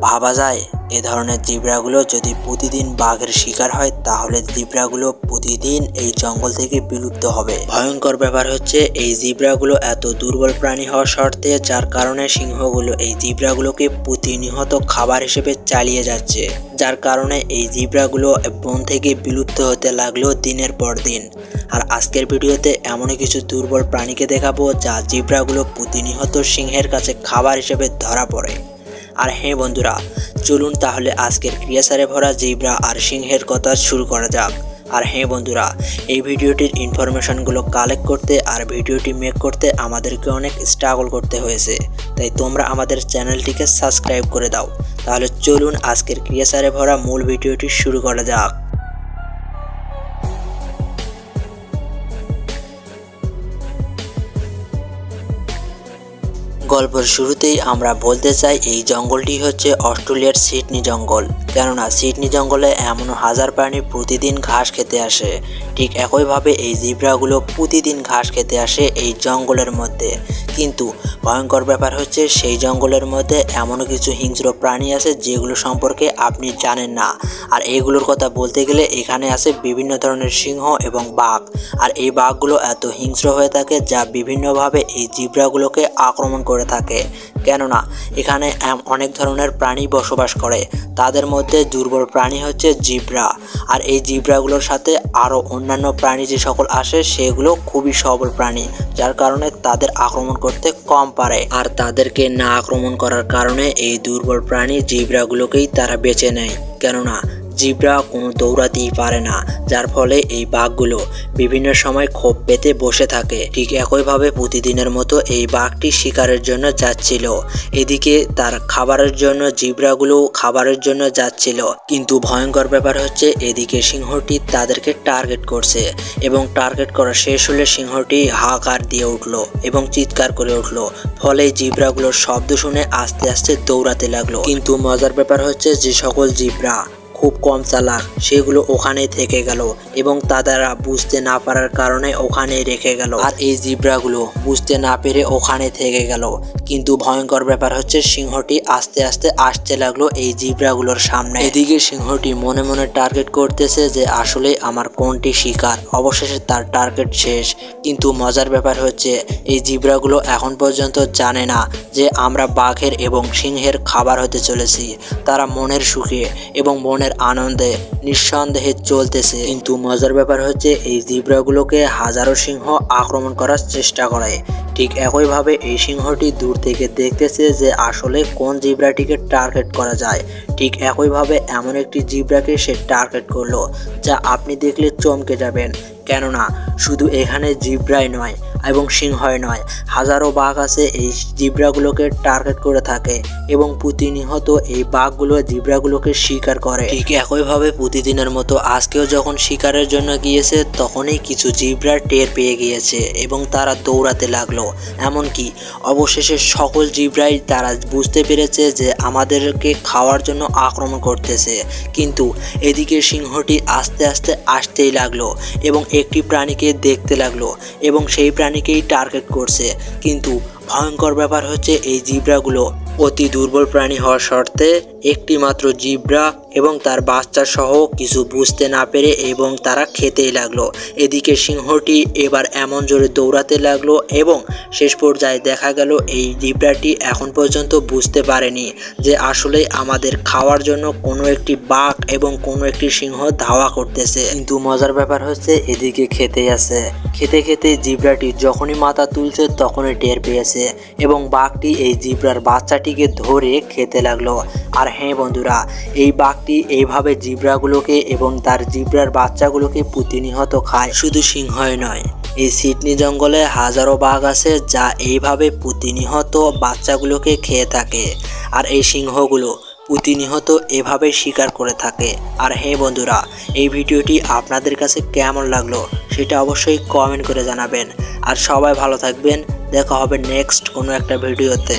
ভাবা যায় এ ধরনের জিব্রাগুলো যদি প্রতিদিন বাঘের শিকার হয় তাহলে জিব্রাগুলো প্রতিদিন এই জঙ্গল থেকে বিলুপ্ত হবে। ভয়ঙ্কর ব্যাপার হচ্ছে এই জিব্রাগুলো এত দুর্বল প্রাণী হওয়া সত্ত্বেও যার কারণে সিংহগুলো এই জিব্রাগুলোকে প্রতিনিয়ত খাবার হিসেবে চালিয়ে যাচ্ছে, যার কারণে এই জিব্রাগুলো বন থেকে বিলুপ্ত হতে লাগলো দিনের পর দিন। আর আজকের ভিডিওতে এমনই কিছু দুর্বল প্রাণীকে দেখাবো যা জিব্রাগুলো প্রতিনিয়ত সিংহের কাছে খাবার হিসেবে ধরা পড়ে। আর হ্যাঁ বন্ধুরা, চলুন তাহলে আজকের ক্রিয়াচারে ভরা জিব্রা আর সিংহের কথা শুরু করা যাক। আর হ্যাঁ বন্ধুরা, এই ভিডিওটির ইনফরমেশনগুলো কালেক্ট করতে আর ভিডিওটি মেক করতে আমাদেরকে অনেক স্ট্রাগল করতে হয়েছে, তাই তোমরা আমাদের চ্যানেলটিকে সাবস্ক্রাইব করে দাও। তাহলে চলুন আজকের ক্রিয়াচারে ভরা মূল ভিডিওটি শুরু করা যাক। গল্পের শুরুতেই আমরা বলতে চাই এই জঙ্গলটি হচ্ছে অস্ট্রেলিয়ার সিডনি জঙ্গল। কেননা সিডনি জঙ্গলে এমন হাজার প্রাণী প্রতিদিন ঘাস খেতে আসে, ঠিক একইভাবে এই জিব্রাগুলো প্রতিদিন ঘাস খেতে আসে এই জঙ্গলের মধ্যে। কিন্তু ভয়ঙ্কর ব্যাপার হচ্ছে সেই জঙ্গলের মধ্যে এমনও কিছু হিংস্র প্রাণী আছে যেগুলো সম্পর্কে আপনি জানেন না। আর এইগুলোর কথা বলতে গেলে এখানে আছে বিভিন্ন ধরনের সিংহ এবং বাঘ। আর এই বাঘগুলো এত হিংস্র হয়ে থাকে যা বিভিন্নভাবে এই জিব্রাগুলোকে আক্রমণ করে থাকে। কেননা এখানে অনেক ধরনের প্রাণী বসবাস করে, তাদের মধ্যে দুর্বল প্রাণী হচ্ছে জিব্রা। আর এই জিব্রাগুলোর সাথে আরও অন্যান্য প্রাণী যে সকল আসে সেগুলো খুবই সবল প্রাণী, যার কারণে তাদের আক্রমণ করতে কম পারে। আর তাদেরকে না আক্রমণ করার কারণে এই দুর্বল প্রাণী জিব্রাগুলোকেই তারা বেছে নেয়। কেননা জিব্রা কোনো দৌড়াতেই পারে না, যার ফলে এই বাঘগুলো বিভিন্ন সময় ক্ষোভ পেতে বসে থাকে। ঠিক একইভাবে প্রতিদিনের মতো এই বাঘটি শিকারের জন্য যাচ্ছিল। এদিকে তার খাবারের জন্য জিব্রাগুলো খাবারের জন্য যাচ্ছিল। কিন্তু ভয়ঙ্কর ব্যাপার হচ্ছে এদিকে সিংহটি তাদেরকে টার্গেট করছে এবং টার্গেট করা শেষ হলে সিংহটি হাহাকার দিয়ে উঠলো এবং চিৎকার করে উঠলো। ফলে জিব্রাগুলোর শব্দ শুনে আস্তে আস্তে দৌড়াতে লাগলো। কিন্তু মজার ব্যাপার হচ্ছে যে সকল জিব্রা খুব কম চালাক সেগুলো ওখানেই থেকে গেল এবং তারা বুঝতে না পারার কারণে ওখানেই রেখে গেল। আর এই জিব্রাগুলো বুঝতে না পেরে ওখানে থেকে গেল। কিন্তু ভয়ঙ্কর ব্যাপার হচ্ছে সিংহটি আস্তে আস্তে আসতে লাগলো এই জিব্রাগুলোর সামনে। এদিকে সিংহটি মনে মনে টার্গেট করতেছে যে আসলে আমার কোনটি শিকার। অবশেষে তার টার্গেট শেষ। কিন্তু মজার ব্যাপার হচ্ছে এই জিব্রাগুলো এখন পর্যন্ত জানে না যে আমরা বাঘের এবং সিংহের খাবার হতে চলেছি। তারা মনের সুখে এবং মনের আনন্দে নিঃসন্দেহে চলতেছে। কিন্তু মজার ব্যাপার হচ্ছে এই জিব্রাগুলোকে হাজারো সিংহ আক্রমণ করার চেষ্টা করে। ঠিক একইভাবে এই সিংহটি দূর থেকে দেখতেছে যে আসলে কোন জিব্রাটিকে টার্গেট করা যায়। ঠিক একইভাবে এমন একটি জিব্রাকে সে টার্গেট করলো যা আপনি দেখলে চমকে যাবেন। কেননা শুধু এখানে জিব্রাই নয় এবং সিংহই নয়, হাজারো বাঘ আছে এই জিব্রাগুলোকে টার্গেট করে থাকে এবং প্রতিনিয়ত এই বাঘগুলো জিব্রাগুলোকে শিকার করে। ঠিক একইভাবে প্রতিদিনের মতো আজকেও যখন শিকারের জন্য গিয়েছে তখনই কিছু জিব্রা টের পেয়ে গিয়েছে এবং তারা দৌড়াতে লাগলো। এমনকি অবশেষে সকল জিব্রাই তারা বুঝতে পেরেছে যে আমাদেরকে খাওয়ার জন্য আক্রমণ করতেছে। কিন্তু এদিকে সিংহটি আস্তে আস্তে আসতেই লাগলো এবং একটি প্রাণীকে দেখতে লাগলো এবং সেই প্রাণীকেই টার্গেট করছে। কিন্তু ভয়ঙ্কর ব্যাপার হচ্ছে এই জিব্রাগুলো অতি দুর্বল প্রাণী হওয়া সত্ত্বে একটি মাত্র জিব্রা এবং তার বাচ্চা সহ কিছু বুঝতে না পেরে এবং তারা খেতেই লাগলো। এদিকে সিংহটি এবার এমন জোরে দৌড়াতে লাগলো এবং শেষ পর্যায়ে দেখা গেল এই জিব্রাটি এখন পর্যন্ত বুঝতে পারেনি যে আসলে আমাদের খাওয়ার জন্য কোনো একটি বাঘ এবং কোনো একটি সিংহ ধাওয়া করতেছে। কিন্তু মজার ব্যাপার হচ্ছে এদিকে খেতেই আছে। খেতে খেতে জিব্রাটি যখনই মাথা তুলছে তখনই টের পেয়েছে এবং বাঘটি এই জিব্রার বাচ্চাটিকে ধরে খেতে লাগলো। আর হ্যাঁ বন্ধুরা, এই বাঘটি এইভাবে জিব্রাগুলোকে এবং তার জিব্রার বাচ্চাগুলোকে প্রতিনিয়ত খায়। শুধু সিংহই নয়, এই সিডনি জঙ্গলে হাজারো বাঘ আছে যা এইভাবে প্রতিনিয়ত বাচ্চাগুলোকে খেয়ে থাকে। আর এই সিংহগুলো প্রতিনিয়ত এভাবে শিকার করে থাকে। আর হ্যাঁ বন্ধুরা, এই ভিডিওটি আপনাদের কাছে কেমন লাগলো সেটা অবশ্যই কমেন্ট করে জানাবেন। আর সবাই ভালো থাকবেন, দেখা হবে নেক্সট কোনো একটা ভিডিওতে।